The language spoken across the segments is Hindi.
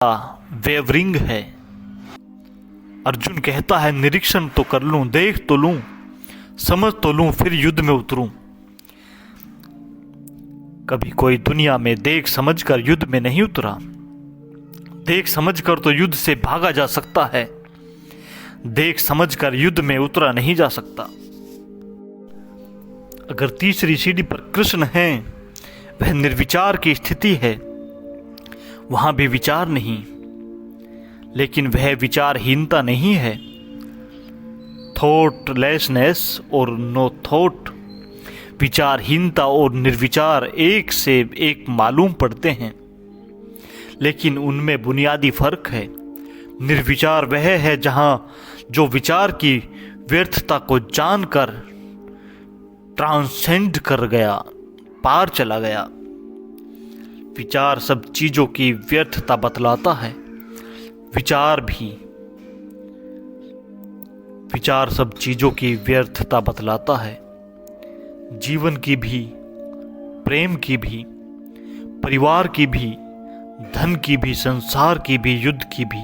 वेवरिंग है। अर्जुन कहता है निरीक्षण तो कर लूं, देख तो लूं, समझ तो लूं, फिर युद्ध में उतरूं। कभी कोई दुनिया में देख समझ कर युद्ध में नहीं उतरा। देख समझ कर तो युद्ध से भागा जा सकता है, देख समझ कर युद्ध में उतरा नहीं जा सकता। अगर तीसरी सीढ़ी पर कृष्ण हैं, वह निर्विचार की स्थिति है, वहां भी विचार नहीं, लेकिन वह विचारहीनता नहीं है। थॉटलेसनेस और नो थॉट, विचारहीनता और निर्विचार एक से एक मालूम पड़ते हैं, लेकिन उनमें बुनियादी फर्क है। निर्विचार वह है जहां जो विचार की व्यर्थता को जानकर ट्रांसेंड कर गया, पार चला गया। विचार सब चीजों की व्यर्थता बतलाता है। विचार सब चीजों की व्यर्थता बतलाता है, जीवन की भी, प्रेम की भी, परिवार की भी, धन की भी, संसार की भी, युद्ध की भी।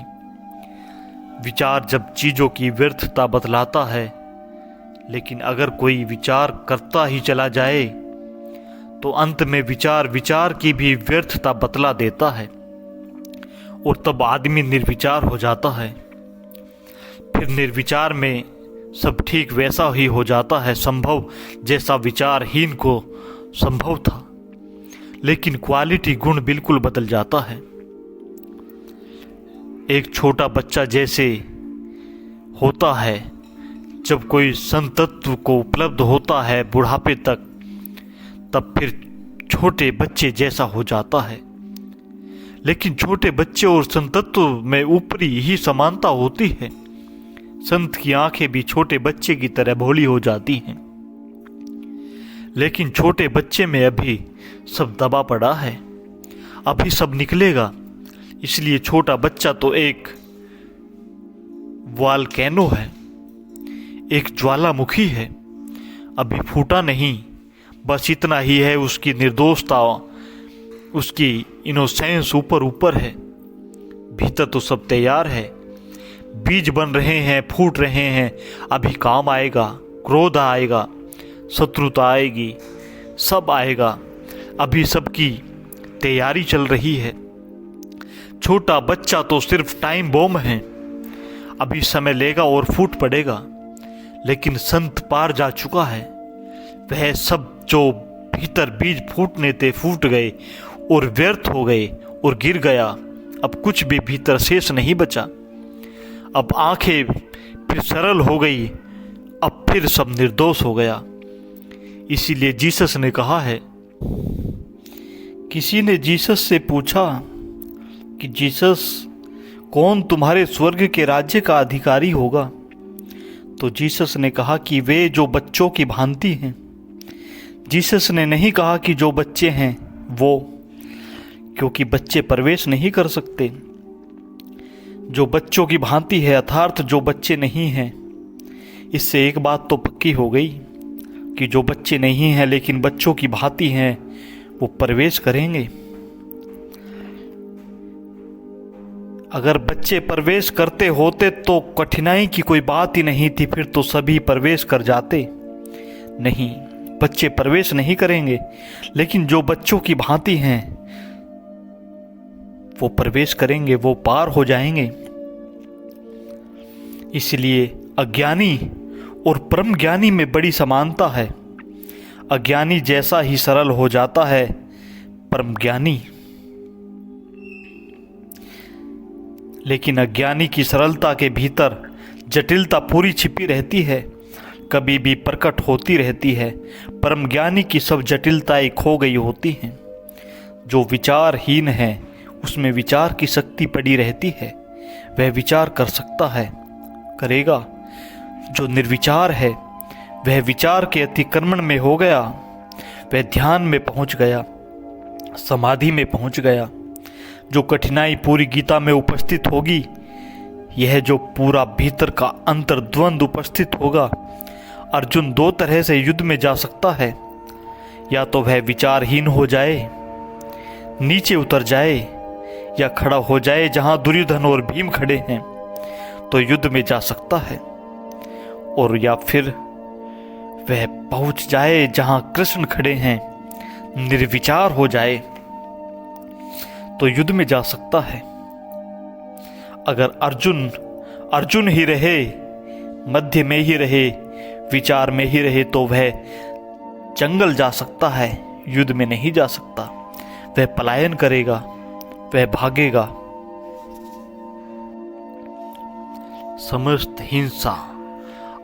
विचार जब चीजों की व्यर्थता बतलाता है, लेकिन अगर कोई विचार करता ही चला जाए तो अंत में विचार की भी व्यर्थता बतला देता है, और तब आदमी निर्विचार हो जाता है। फिर निर्विचार में सब ठीक वैसा ही हो जाता है संभव जैसा विचारहीन को संभव था, लेकिन क्वालिटी गुण बिल्कुल बदल जाता है। एक छोटा बच्चा जैसे होता है जब कोई संतत्व को उपलब्ध होता है बुढ़ापे तक, तब फिर छोटे बच्चे जैसा हो जाता है। लेकिन छोटे बच्चे और संतत्व में ऊपरी ही समानता होती है। संत की आंखें भी छोटे बच्चे की तरह भोली हो जाती हैं, लेकिन छोटे बच्चे में अभी सब दबा पड़ा है, अभी सब निकलेगा। इसलिए छोटा बच्चा तो एक वॉल्केनो है, एक ज्वालामुखी है, अभी फूटा नहीं, बस इतना ही है उसकी निर्दोषता, उसकी इनोसेंस ऊपर ऊपर है, भीतर तो सब तैयार है। बीज बन रहे हैं, फूट रहे हैं, अभी काम आएगा, क्रोध आएगा, शत्रुता आएगी, सब आएगा, अभी सबकी तैयारी चल रही है। छोटा बच्चा तो सिर्फ टाइम बॉम्ब है, अभी समय लेगा और फूट पड़ेगा। लेकिन संत पार जा चुका है, वह सब जो भीतर बीज फूटने थे फूट गए और व्यर्थ हो गए और गिर गया। अब कुछ भी भीतर शेष नहीं बचा। अब आंखें फिर सरल हो गई, अब फिर सब निर्दोष हो गया। इसीलिए जीसस ने कहा है, किसी ने जीसस से पूछा कि जीसस, कौन तुम्हारे स्वर्ग के राज्य का अधिकारी होगा? तो जीसस ने कहा कि वे जो बच्चों की भांति हैं। जीसस ने नहीं कहा कि जो बच्चे हैं वो, क्योंकि बच्चे प्रवेश नहीं कर सकते। जो बच्चों की भांति है अर्थात जो बच्चे नहीं हैं। इससे एक बात तो पक्की हो गई कि जो बच्चे नहीं हैं लेकिन बच्चों की भांति हैं, वो प्रवेश करेंगे। अगर बच्चे प्रवेश करते होते तो कठिनाई की कोई बात ही नहीं थी, फिर तो सभी प्रवेश कर जाते। नहीं, बच्चे प्रवेश नहीं करेंगे, लेकिन जो बच्चों की भांति हैं वो प्रवेश करेंगे, वो पार हो जाएंगे। इसलिए अज्ञानी और परम ज्ञानी में बड़ी समानता है। अज्ञानी जैसा ही सरल हो जाता है परम ज्ञानी, लेकिन अज्ञानी की सरलता के भीतर जटिलता पूरी छिपी रहती है, कभी भी प्रकट होती रहती है। परम ज्ञानी की सब जटिलताएं खो गई होती हैं। जो विचारहीन है उसमें विचार की शक्ति पड़ी रहती है, वह विचार कर सकता है, करेगा। जो निर्विचार है वह विचार के अतिक्रमण में हो गया, वह ध्यान में पहुंच गया, समाधि में पहुंच गया। जो कठिनाई पूरी गीता में उपस्थित होगी, यह जो पूरा भीतर का अंतर्द्वंद उपस्थित होगा। अर्जुन दो तरह से युद्ध में जा सकता है, या तो वह विचारहीन हो जाए, नीचे उतर जाए, या खड़ा हो जाए जहां दुर्योधन और भीम खड़े हैं तो युद्ध में जा सकता है, और या फिर वह पहुंच जाए जहां कृष्ण खड़े हैं, निर्विचार हो जाए तो युद्ध में जा सकता है। अगर अर्जुन ही रहे, मध्य में ही रहे, विचार में ही रहे तो वह जंगल जा सकता है, युद्ध में नहीं जा सकता। वह पलायन करेगा, वह भागेगा। समस्त हिंसा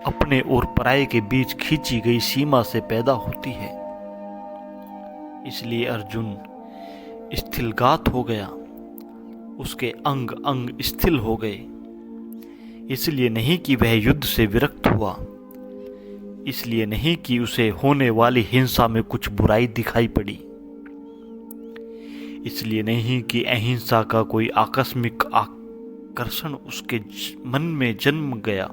अपने और पराये के बीच खींची गई सीमा से पैदा होती है। इसलिए अर्जुन स्थिलगात हो गया, उसके अंग अंग स्थिल हो गए। इसलिए नहीं कि वह युद्ध से विरक्त हुआ, इसलिए नहीं कि उसे होने वाली हिंसा में कुछ बुराई दिखाई पड़ी, इसलिए नहीं कि अहिंसा का कोई आकस्मिक आकर्षण उसके मन में जन्म गया,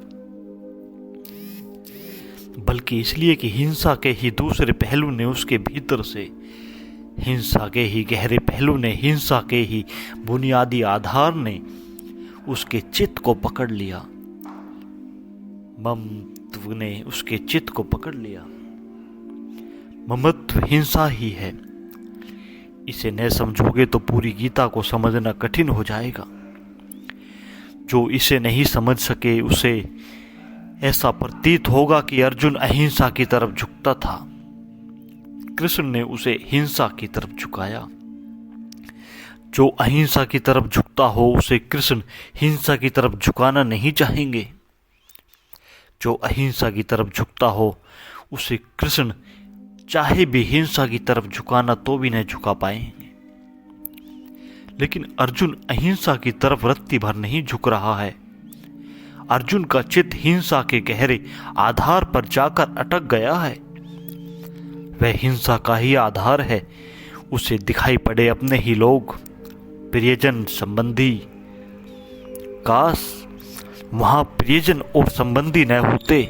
बल्कि इसलिए कि हिंसा के ही दूसरे पहलू ने उसके भीतर से, हिंसा के ही गहरे पहलू ने, हिंसा के ही बुनियादी आधार ने उसके चित्त को पकड़ लिया। ममत्व ने उसके चित्त को पकड़ लिया। ममत्व हिंसा ही है। इसे न समझोगे तो पूरी गीता को समझना कठिन हो जाएगा। जो इसे नहीं समझ सके उसे ऐसा प्रतीत होगा कि अर्जुन अहिंसा की तरफ झुकता था, कृष्ण ने उसे हिंसा की तरफ झुकाया। जो अहिंसा की तरफ झुकता हो उसे कृष्ण हिंसा की तरफ झुकाना नहीं चाहेंगे। जो अहिंसा की तरफ झुकता हो उसे कृष्ण चाहे भी हिंसा की तरफ झुकाना तो भी नहीं झुका पाएंगे। लेकिन अर्जुन अहिंसा की तरफ रत्ती भर नहीं झुक रहा है। अर्जुन का चित्त हिंसा के गहरे आधार पर जाकर अटक गया है। वह हिंसा का ही आधार है। उसे दिखाई पड़े अपने ही लोग, प्रियजन, संबंधी। काश वहां प्रियजन और संबंधी न होते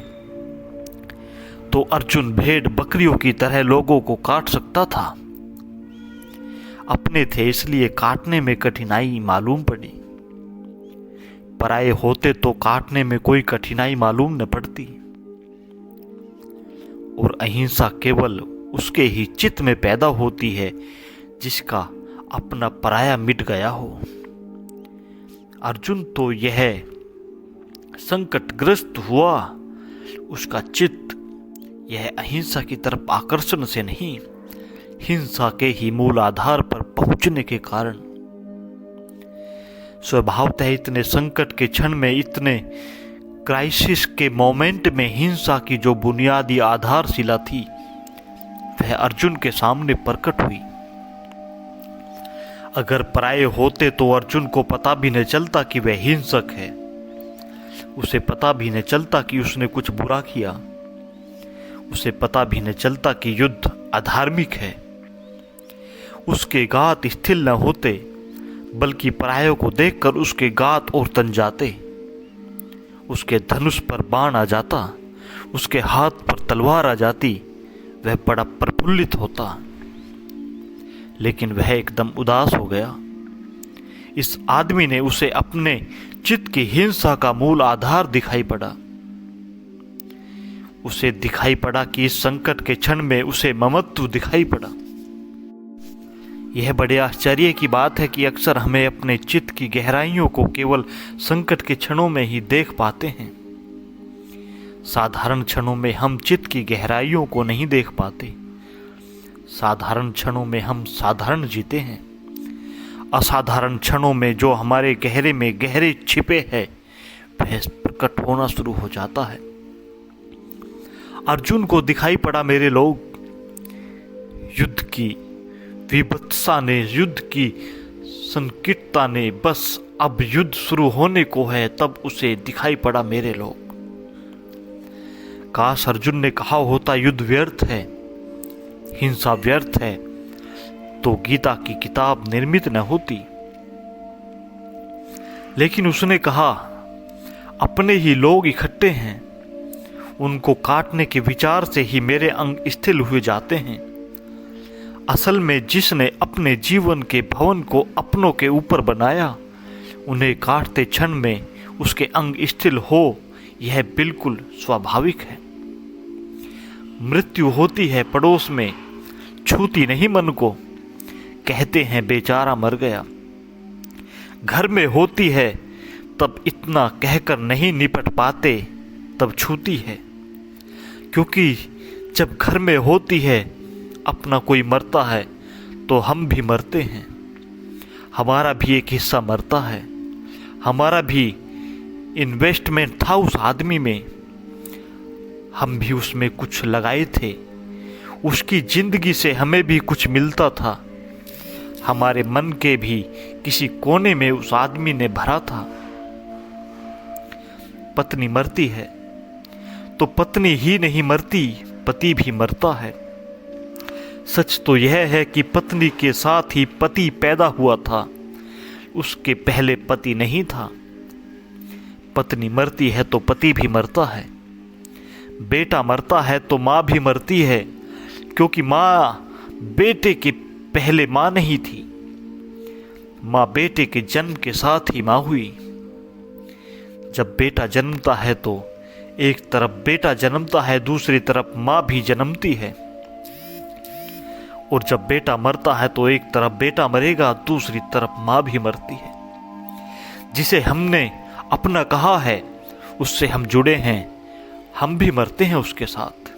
तो अर्जुन भेड़ बकरियों की तरह लोगों को काट सकता था। अपने थे इसलिए काटने में कठिनाई मालूम पड़ी, पराये होते तो काटने में कोई कठिनाई मालूम न पड़ती। और अहिंसा केवल उसके ही चित्त में पैदा होती है जिसका अपना पराया मिट गया हो। अर्जुन तो यह संकटग्रस्त हुआ, उसका चित्त यह अहिंसा की तरफ आकर्षण से नहीं, हिंसा के ही मूल आधार पर पहुंचने के कारण। स्वभावतः इतने संकट के क्षण में, इतने क्राइसिस के मोमेंट में हिंसा की जो बुनियादी आधारशिला थी वह अर्जुन के सामने प्रकट हुई। अगर पराये होते तो अर्जुन को पता भी न चलता कि वह हिंसक है, उसे पता भी न चलता कि उसने कुछ बुरा किया, उसे पता भी न चलता कि युद्ध अधार्मिक है। उसके गात स्थिर न होते बल्कि परायों को देखकर उसके गात और तन जाते। उसके धनुष पर बाण आ जाता, उसके हाथ पर तलवार आ जाती, वह बड़ा प्रफुल्लित होता। लेकिन वह एकदम उदास हो गया। इस आदमी ने उसे अपने चित्त की हिंसा का मूल आधार दिखाई पड़ा। उसे दिखाई पड़ा कि इस संकट के क्षण में उसे ममत्व दिखाई पड़ा। यह बड़े आश्चर्य की बात है कि अक्सर हमें अपने चित्त की गहराइयों को केवल संकट के क्षणों में ही देख पाते हैं। साधारण क्षणों में हम चित्त की गहराइयों को नहीं देख पाते। साधारण क्षणों में हम साधारण जीते हैं। असाधारण क्षणों में जो हमारे गहरे में गहरे छिपे है वह प्रकट होना शुरू हो जाता है। अर्जुन को दिखाई पड़ा, मेरे लोग, युद्ध की विभत्सा ने, युद्ध की संकीर्णता ने, बस अब युद्ध शुरू होने को है, तब उसे दिखाई पड़ा, मेरे लोग। काश अर्जुन ने कहा होता युद्ध व्यर्थ है, हिंसा व्यर्थ है, तो गीता की किताब निर्मित न होती। लेकिन उसने कहा अपने ही लोग इकट्ठे हैं, उनको काटने के विचार से ही मेरे अंग स्थिर हुए जाते हैं। असल में जिसने अपने जीवन के भवन को अपनों के ऊपर बनाया, उन्हें काटते क्षण में उसके अंग स्थिर हो, यह बिल्कुल स्वाभाविक है। मृत्यु होती है पड़ोस में, छूती नहीं मन को, कहते हैं बेचारा मर गया। घर में होती है तब इतना कहकर नहीं निपट पाते, तब छूती है। क्योंकि जब घर में होती है, अपना कोई मरता है तो हम भी मरते हैं, हमारा भी एक हिस्सा मरता है। हमारा भी इन्वेस्टमेंट था उस आदमी में, हम भी उसमें कुछ लगाए थे, उसकी जिंदगी से हमें भी कुछ मिलता था, हमारे मन के भी किसी कोने में उस आदमी ने भरा था। पत्नी मरती है तो पत्नी ही नहीं मरती, पति भी मरता है। सच तो यह है कि पत्नी के साथ ही पति पैदा हुआ था, उसके पहले पति नहीं था। पत्नी मरती है तो पति भी मरता है, बेटा मरता है तो माँ भी मरती है, क्योंकि माँ बेटे के पहले माँ नहीं थी। माँ बेटे के जन्म के साथ ही माँ हुई। जब बेटा जन्मता है तो एक तरफ बेटा जन्मता है, दूसरी तरफ माँ भी जन्मती है। और जब बेटा मरता है तो एक तरफ बेटा मरेगा, दूसरी तरफ माँ भी मरती है। जिसे हमने अपना कहा है उससे हम जुड़े हैं, हम भी मरते हैं उसके साथ।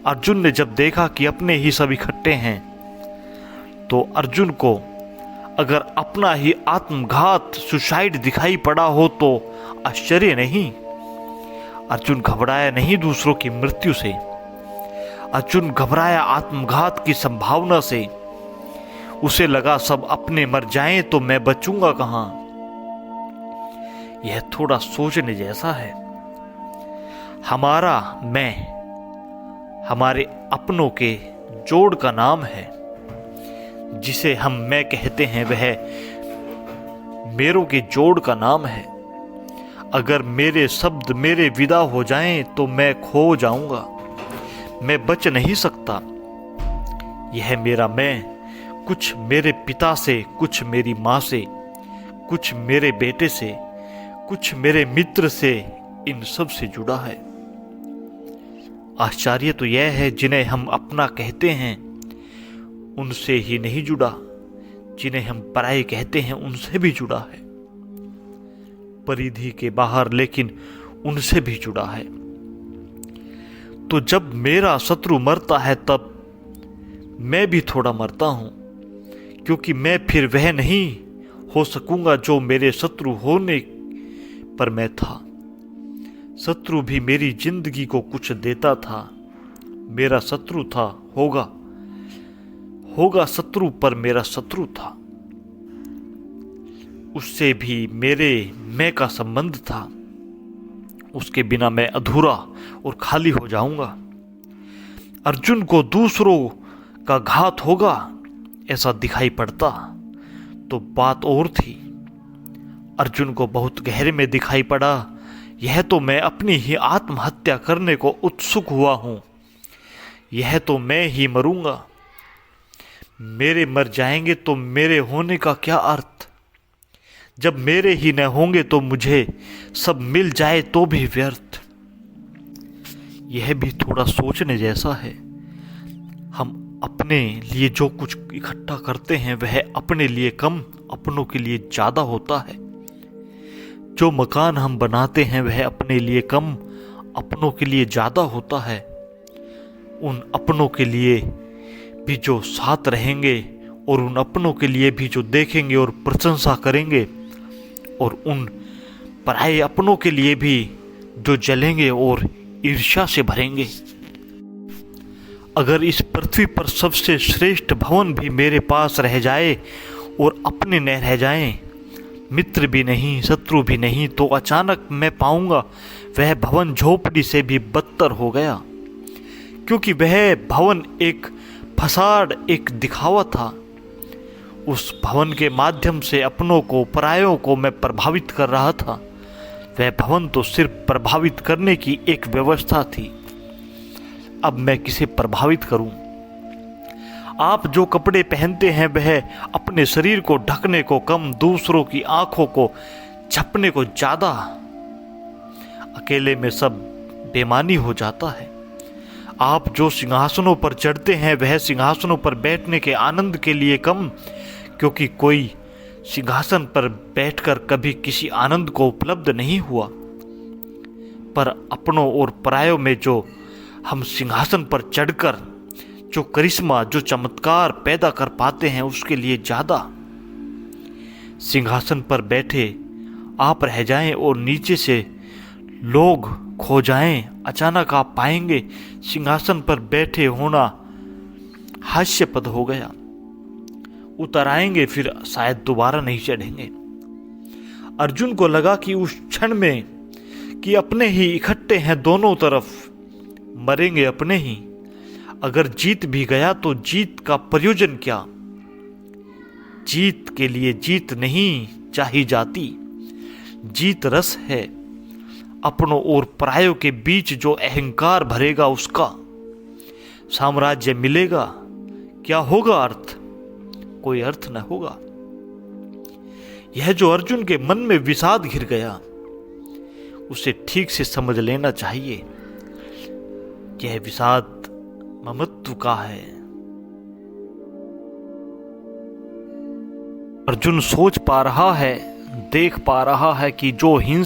अर्जुन ने जब देखा कि अपने ही सब इकट्ठे हैं, तो अर्जुन को अगर अपना ही आत्मघात सुसाइड दिखाई पड़ा हो तो आश्चर्य नहीं। अर्जुन घबराया नहीं दूसरों की मृत्यु से, अर्जुन घबराया आत्मघात की संभावना से। उसे लगा सब अपने मर जाएं तो मैं बचूंगा कहां। यह थोड़ा सोचने जैसा है। हमारा मैं हमारे अपनों के जोड़ का नाम है। जिसे हम मैं कहते हैं वह मेरों के जोड़ का नाम है। अगर मेरे शब्द मेरे विदा हो जाएं तो मैं खो जाऊंगा, मैं बच नहीं सकता। यह मेरा मैं कुछ मेरे पिता से, कुछ मेरी माँ से, कुछ मेरे बेटे से, कुछ मेरे मित्र से, इन सब से जुड़ा है। आश्चर्य तो यह है जिन्हें हम अपना कहते हैं उनसे ही नहीं जुड़ा, जिन्हें हम पराये कहते हैं उनसे भी जुड़ा है। परिधि के बाहर लेकिन उनसे भी जुड़ा है। तो जब मेरा शत्रु मरता है तब मैं भी थोड़ा मरता हूं, क्योंकि मैं फिर वह नहीं हो सकूंगा जो मेरे शत्रु होने पर मैं था। शत्रु भी मेरी जिंदगी को कुछ देता था। मेरा शत्रु था, होगा शत्रु, पर मेरा शत्रु था। उससे भी मेरे मैं का संबंध था। उसके बिना मैं अधूरा और खाली हो जाऊंगा। अर्जुन को दूसरों का घात होगा ऐसा दिखाई पड़ता तो बात और थी। अर्जुन को बहुत गहरे में दिखाई पड़ा, यह तो मैं अपनी ही आत्महत्या करने को उत्सुक हुआ हूं, यह तो मैं ही मरूंगा। मेरे मर जाएंगे तो मेरे होने का क्या अर्थ। जब मेरे ही न होंगे तो मुझे सब मिल जाए तो भी व्यर्थ। यह भी थोड़ा सोचने जैसा है। हम अपने लिए जो कुछ इकट्ठा करते हैं वह अपने लिए कम, अपनों के लिए ज्यादा होता है। जो मकान हम बनाते हैं वह अपने लिए कम, अपनों के लिए ज्यादा होता है। उन अपनों के लिए भी जो साथ रहेंगे और उन अपनों के लिए भी जो देखेंगे और प्रशंसा करेंगे, और उन पराये अपनों के लिए भी जो जलेंगे और ईर्ष्या से भरेंगे। अगर इस पृथ्वी पर सबसे श्रेष्ठ भवन भी मेरे पास रह जाए और अपने न रह जाएं, मित्र भी नहीं, शत्रु भी नहीं, तो अचानक मैं पाऊंगा वह भवन झोपड़ी से भी बदतर हो गया। क्योंकि वह भवन एक फसाड, एक दिखावा था। उस भवन के माध्यम से अपनों को, परायों को मैं प्रभावित कर रहा था। वह भवन तो सिर्फ प्रभावित करने की एक व्यवस्था थी। अब मैं किसे प्रभावित करूं? आप जो कपड़े पहनते हैं वह अपने शरीर को ढकने को कम, दूसरों की आंखों को छपने को ज्यादा। अकेले में सब बेमानी हो जाता है। आप जो सिंहासनों पर चढ़ते हैं वह सिंहासनों पर बैठने के आनंद के लिए कम, क्योंकि कोई सिंहासन पर बैठकर कभी किसी आनंद को उपलब्ध नहीं हुआ। पर अपनों और परायों में जो हम सिंहासन पर चढ़कर जो करिश्मा, जो चमत्कार पैदा कर पाते हैं उसके लिए ज्यादा। सिंहासन पर बैठे आप रह जाएं और नीचे से लोग खो जाएं, अचानक आप पाएंगे सिंहासन पर बैठे होना हास्यपद हो गया। उतर आएंगे फिर शायद दोबारा नहीं चढ़ेंगे। अर्जुन को लगा कि उस क्षण में कि अपने ही इकट्ठे हैं दोनों तरफ, मरेंगे अपने ही। अगर जीत भी गया तो जीत का प्रयोजन क्या? जीत के लिए जीत नहीं चाही जाती, जीत रस है। अपनों और परायों के बीच जो अहंकार भरेगा उसका साम्राज्य मिलेगा। क्या होगा अर्थ? कोई अर्थ न होगा। यह जो अर्जुन के मन में विषाद घिर गया उसे ठीक से समझ लेना चाहिए। यह विषाद ममत्व का है। अर्जुन सोच पा रहा है, देख पा रहा है कि जो हिंसा